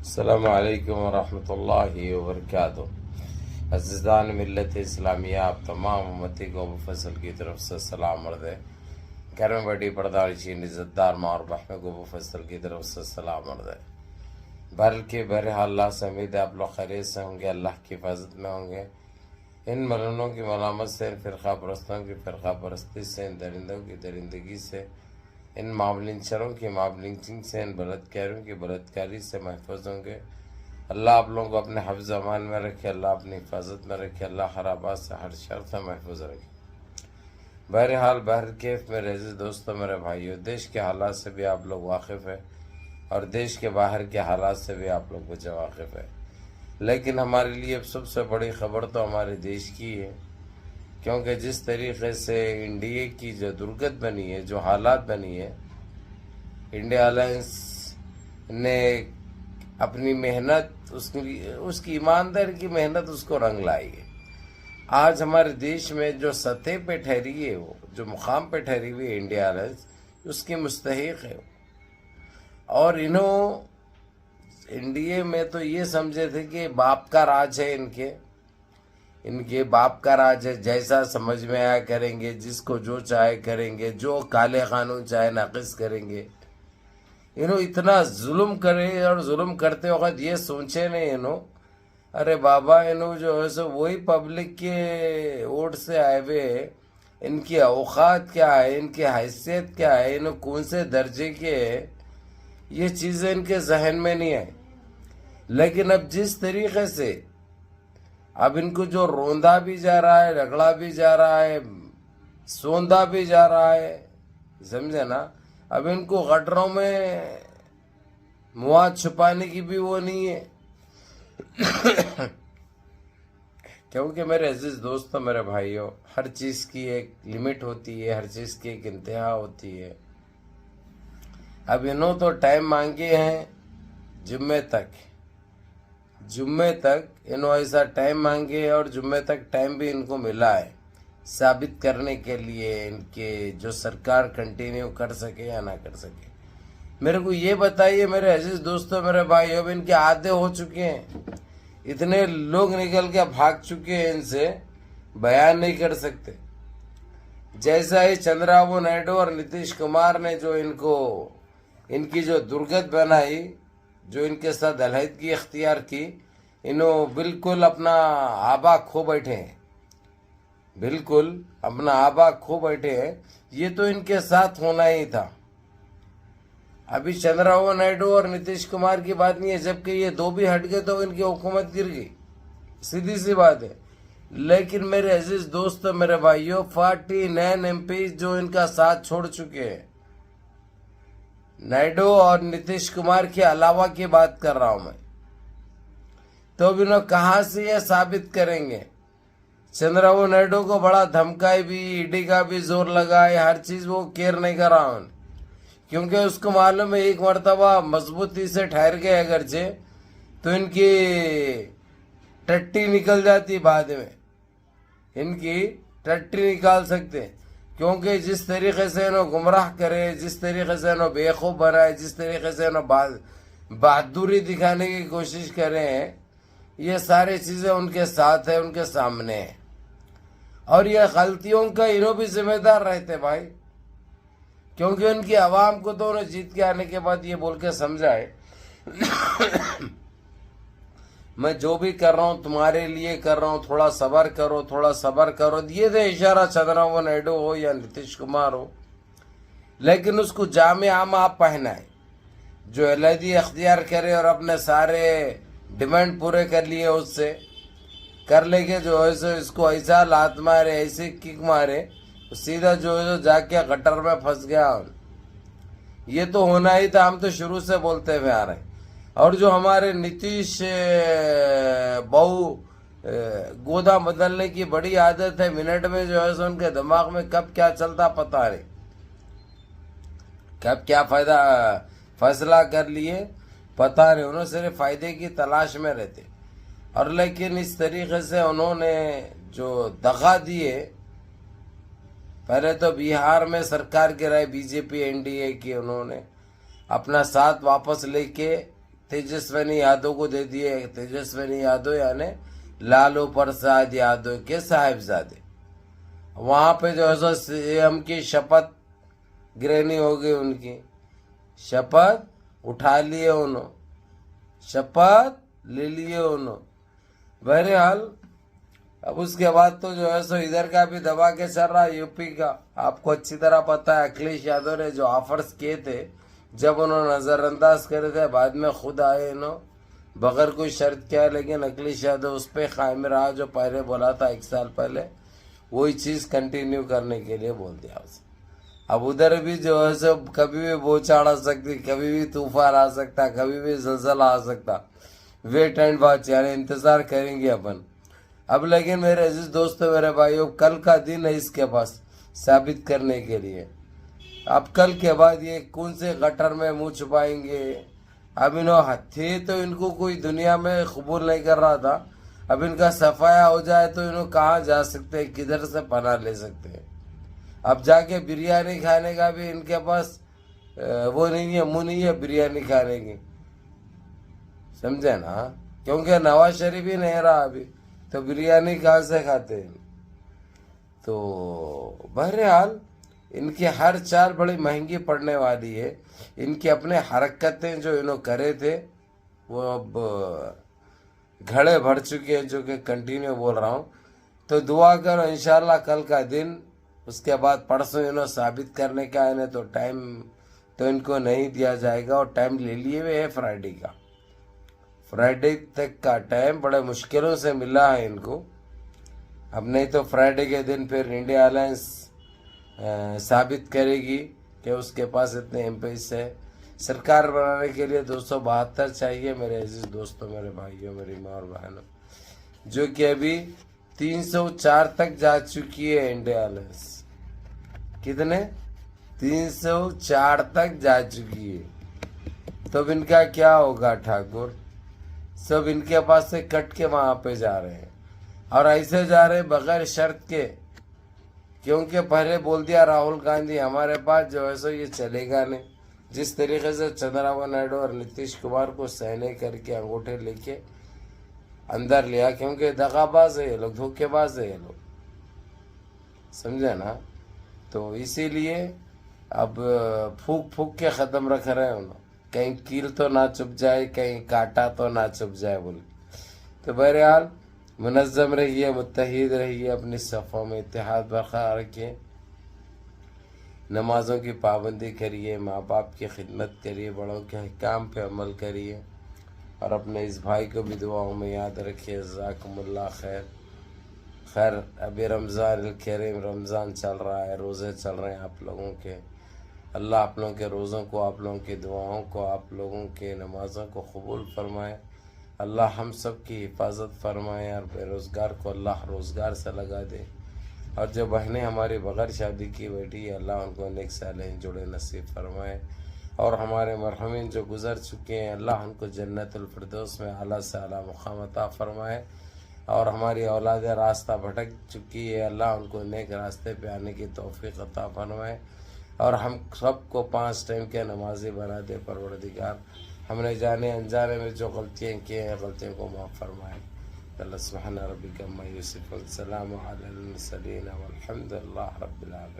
अस्सलामु अलैकुम वरहमतुल्लाहि वबरकातुहू। अज़ीज़ान मिल्लत इस्लामिया, आप तमाम उम्मती को मुफस्सल की तरफ से सलाम अर्ज़ है। घर में बड़ी पर्दानशीन इज़्ज़तदार माँ और बहनों को मुफस्सल की तरफ से सलाम अर्ज़ है। बल्कि बहरहाल अल्लाह से उम्मीद है आप लोग खैरियत से होंगे, अल्लाह की हिफाजत में होंगे। इन मलूनों की मलामत से, इन फ़िरक़ा परस्तों की फ़िरक़ा परस्ती से, इन दरिंदों की दरिंदगी से, इन मामलिंचरों की मामलिंचिंग से, इन बलात्कारियों की बलात्कारी से महफूज होंगे। अल्लाह आप लोगों को अपने हफ्ज़ अमान में रखे, अल्लाह अपनी हिफाजत में रखे, अल्लाह खराबात से हर शर से महफूज रखे। बहरहाल बहरकैफ मेरे अज़ीज़ दोस्तों, मेरे भाइयों, देश के हालात से भी आप लोग वाकिफ़ हैं और देश के बाहर के हालात से भी आप लोग मुझे वाकिफ़ है। लेकिन हमारे लिए अब सबसे बड़ी ख़बर तो हमारे देश की है, क्योंकि जिस तरीक़े से इंडिया की जो दुर्गत बनी है, जो हालात बनी है, इंडिया अलायंस ने अपनी मेहनत, उसकी ईमानदारी की मेहनत उसको रंग लाई है। आज हमारे देश में जो सतह पे ठहरी है, वो जो मुकाम पे ठहरी हुई है इंडिया अलायंस, उसकी मुस्तहिक है। और इंडिया में तो ये समझे थे कि बाप का राज है, इनके बाप का राज है, जैसा समझ में आया करेंगे, जिसको जो चाहे करेंगे, जो काले कानून चाहे नाक़िस करेंगे। इतना जुल्म करे और जुल्म करते वक्त ये सोचे नहीं अरे बाबा जो है सो वही पब्लिक के वोट से आए हुए, इनकी औकात क्या है, इनकी हैसियत क्या है, कौन से दर्जे के है, ये चीज़ें इनके जहन में नहीं आई। लेकिन अब जिस तरीके से अब इनको जो रोंदा भी जा रहा है, रगड़ा भी जा रहा है, सोंदा भी जा रहा है, समझे ना। अब इनको गटरों में मुँह छुपाने की भी वो नहीं है। क्योंकि मेरे अजीज दोस्तों, मेरे भाइयों, हर चीज़ की एक लिमिट होती है, हर चीज़ की एक इंतहा होती है। अब तो टाइम मांगे हैं जुम्मे तक ऐसा टाइम मांगे, और जुम्मे तक टाइम भी इनको मिला है साबित करने के लिए इनके जो सरकार कंटिन्यू कर सके या ना कर सके। मेरे को ये बताइए मेरे अजीज दोस्तों, मेरे भाइयों, अब इनके आधे हो चुके हैं, इतने लोग निकल के भाग चुके हैं, इनसे बयान नहीं कर सकते। जैसा ही चंद्रबाबू नायडू और नीतीश कुमार ने जो इनकी जो दुर्गत बनाई, जो इनके साथ अलहदगी इख्तियार की, बिल्कुल अपना आबा खो बैठे हैं, बिल्कुल अपना आबा खो बैठे हैं। ये तो इनके साथ होना ही था। अभी चंद्रबाबू नायडू और नीतीश कुमार की बात नहीं है, जबकि ये दो भी हट गए तो इनकी हुकूमत गिर गई, सीधी सी बात है। लेकिन मेरे अजीज दोस्तों, मेरे भाइयों, 49 MP जो इनका साथ छोड़ चुके हैं, नायडू और नीतीश कुमार के अलावा की बात कर रहा हूं मैं, तो अब इन्होंने कहां से ये साबित करेंगे। चंद्रबाबू नायडू को बड़ा धमकाई भी, ईडी का भी जोर लगाए, हर चीज वो केयर नहीं कर रहा हूं, क्योंकि उसको मालूम है एक मरतबा मजबूती से ठहर गए अगरचे तो इनकी टट्टी निकल जाती, बाद में इनकी टट्टी निकाल सकते, क्योंकि जिस तरीके से इन्हों गुमराह करे, जिस तरीके से इन्हों बेवकूफ़ बनाए, जिस तरीके से इन्हों बहादुरी दिखाने की कोशिश करें, ये सारी चीज़ें उनके साथ है, उनके सामने है। और ये गलतियों का इन्हों भी जिम्मेदार रहते भाई, क्योंकि उनकी आवाम को तो उन्हें जीत के आने के बाद ये बोल के समझाए मैं जो भी कर रहा हूँ तुम्हारे लिए कर रहा हूँ, थोड़ा सबर करो, थोड़ा सबर करो। ये दे इशारा चंद्रबाबू नायडू हो या नीतीश कुमार हो, लेकिन उसको जामे आम आप पहनाए, जो अलहदी अख्तियार करे और अपने सारे डिमांड पूरे कर लिए, उससे कर लेके जो है सो इसको ऐसा लात मारे, ऐसे किक मारे, सीधा जो है सो जाके गटर में फंस गया। ये तो होना ही था, हम तो शुरू से बोलते हुए आ रहे हैं। और जो हमारे नीतीश बहु गोदा बदलने की बड़ी आदत है, मिनट में जो है सो उनके दिमाग में कब क्या चलता पता नहीं, कब क्या फैसला कर लिए पता नहीं, उन्होंने सिर्फ फायदे की तलाश में रहते। और लेकिन इस तरीके से उन्होंने जो दगा दिए, पहले तो बिहार में सरकार गिराई बीजेपी एनडीए की, उन्होंने अपना साथ वापस लेके तेजस्विनी यादव को दे दिए। तेजस्विनी यादव यानी लालू प्रसाद यादव के साहिबजादे। वहां पे जो है सो सीएम की शपथ ग्रहणी हो गई, उनकी शपथ उठा लिए उन्होंने, शपथ ले लिए उन्होंने। बहरहाल अब उसके बाद तो जो है सो इधर का भी दबा के चल रहा है, यूपी का। आपको अच्छी तरह पता है अखिलेश यादव ने जो ऑफर्स किए थे, जब उन्होंने नजरअंदाज करे थे, बाद में खुद आए इन्होंने बगैर कोई शर्त किया। लेकिन अखिलेश यादव उस पर कायम रहा जो पहले बोला था 1 साल पहले, वही चीज कंटिन्यू करने के लिए बोल दिया उसे। अब उधर भी जो है सो कभी भी बौछार आ सकती, कभी भी तूफान आ सकता, कभी भी जलजला आ सकता। वेट एंड वॉच, यानी इंतजार करेंगे अपन। अब लेकिन मेरे अजीज दोस्तों, मेरे भाइयों, कल का दिन है इसके पास साबित करने के लिए। अब कल के बाद ये कौन से गटर में मुंह छुपाएंगे। अब इन्हों थे तो इनको कोई दुनिया में कबूल नहीं कर रहा था। अब इनका सफाया हो जाए तो इन्हों कहाँ जा सकते हैं, किधर से पनाह ले सकते हैं। अब जाके बिरयानी खाने का भी इनके पास वो नहीं है, मुंह नहीं है बिरयानी खाने की, समझे ना। क्योंकि नवाज शरीफ ही नहीं रहा अभी, तो बिरयानी कहाँ से खाते हैं। तो बहरहाल इनकी हर चाल बड़ी महंगी पड़ने वाली है। इनकी अपने हरकतें जो इन्होंने करे थे वो अब घड़े भर चुके हैं, जो कि कंटिन्यू बोल रहा हूँ। तो दुआ करो इंशाल्लाह कल का दिन, उसके बाद परसों इन्होंने साबित करने का है, तो टाइम तो इनको नहीं दिया जाएगा। और टाइम ले लिए हुए है फ्राइडे का, फ्राइडे तक का टाइम बड़े मुश्किलों से मिला है इनको। अब नहीं तो फ्राइडे के दिन फिर इंडिया अलायंस साबित करेगी कि उसके पास इतने एमपीज है। सरकार बनाने के लिए 272 चाहिए मेरे अजीज दोस्तों, मेरे भाइयों, मेरी माँ और बहनों, जो कि अभी 304 तक जा चुकी है इंडिया अलायंस। कितने? 304 तक जा चुकी है। तो इनका क्या होगा ठाकुर? सब इनके पास से कट के वहां पे जा रहे हैं, और ऐसे जा रहे हैं बगैर शर्त के, क्योंकि पहले बोल दिया राहुल गांधी हमारे पास जो है सो ये चलेगा नहीं। जिस तरीके से चंद्रबाबू नायडू और नीतीश कुमार को सहने करके अंगूठे लेके अंदर लिया, क्योंकि दगाबाज है ये लोग, धोखेबाज है ये लोग, समझे ना। तो इसीलिए अब फूक फूक के खत्म रख रहे हैं उन्होंने, कहीं कील तो ना चुप जाए, कहीं काटा तो ना चुप जाए बोले। तो बहरहाल मुनज़्ज़म रहिए, मुत्तहिद रहिए, अपनी सफ़ों में इत्तेहाद बरकरार रखिए, नमाज़ों की पाबंदी करिए, माँ बाप की खिदमत करिए, बड़ों के अहकाम पे अमल करिए, और अपने इस भाई को भी दुआओं में याद रखिए। जज़ाकुमुल्लाह खैर। खैर अभी रमज़ान करीम, रमज़ान चल रहा है, रोज़े चल रहे हैं आप लोगों के। अल्लाह आप लोगों के रोज़ों को, आप लोगों की दुआओं को, आप लोगों के नमाज़ों को कबूल फरमाए। अल्लाह हम सब की हिफाजत फरमाए, और बेरोज़गार को अल्लाह रोज़गार से लगा दे, और जो बहनें हमारी बग़ैर शादी की बैठी है अल्लाह उनको नेक सालें जुड़े नसीब फरमाए। और हमारे मरहूमीन जो गुज़र चुके हैं अल्लाह उनको जन्नतुल फिरदौस में आला से आला मुक़ाम अता फरमाए। और हमारी औलाद रास्ता भटक चुकी है अल्लाह उनको नेक रास्ते पे आने की तौफ़ीक़ अता फरमाए। और हम सबको 5 टाइम के नमाजी बना दे परवरदिगार। हमने जाने अनजाने में जो गलतियाँ की हैं, गलतियों को माफ़ फरमाए। अल्लाह सुब्हान रब्बिका अम्मा यसिफून, सलामुन अलल मुरसलीन वल्हम्दुलिल्लाहि रब्बिल आलमीन।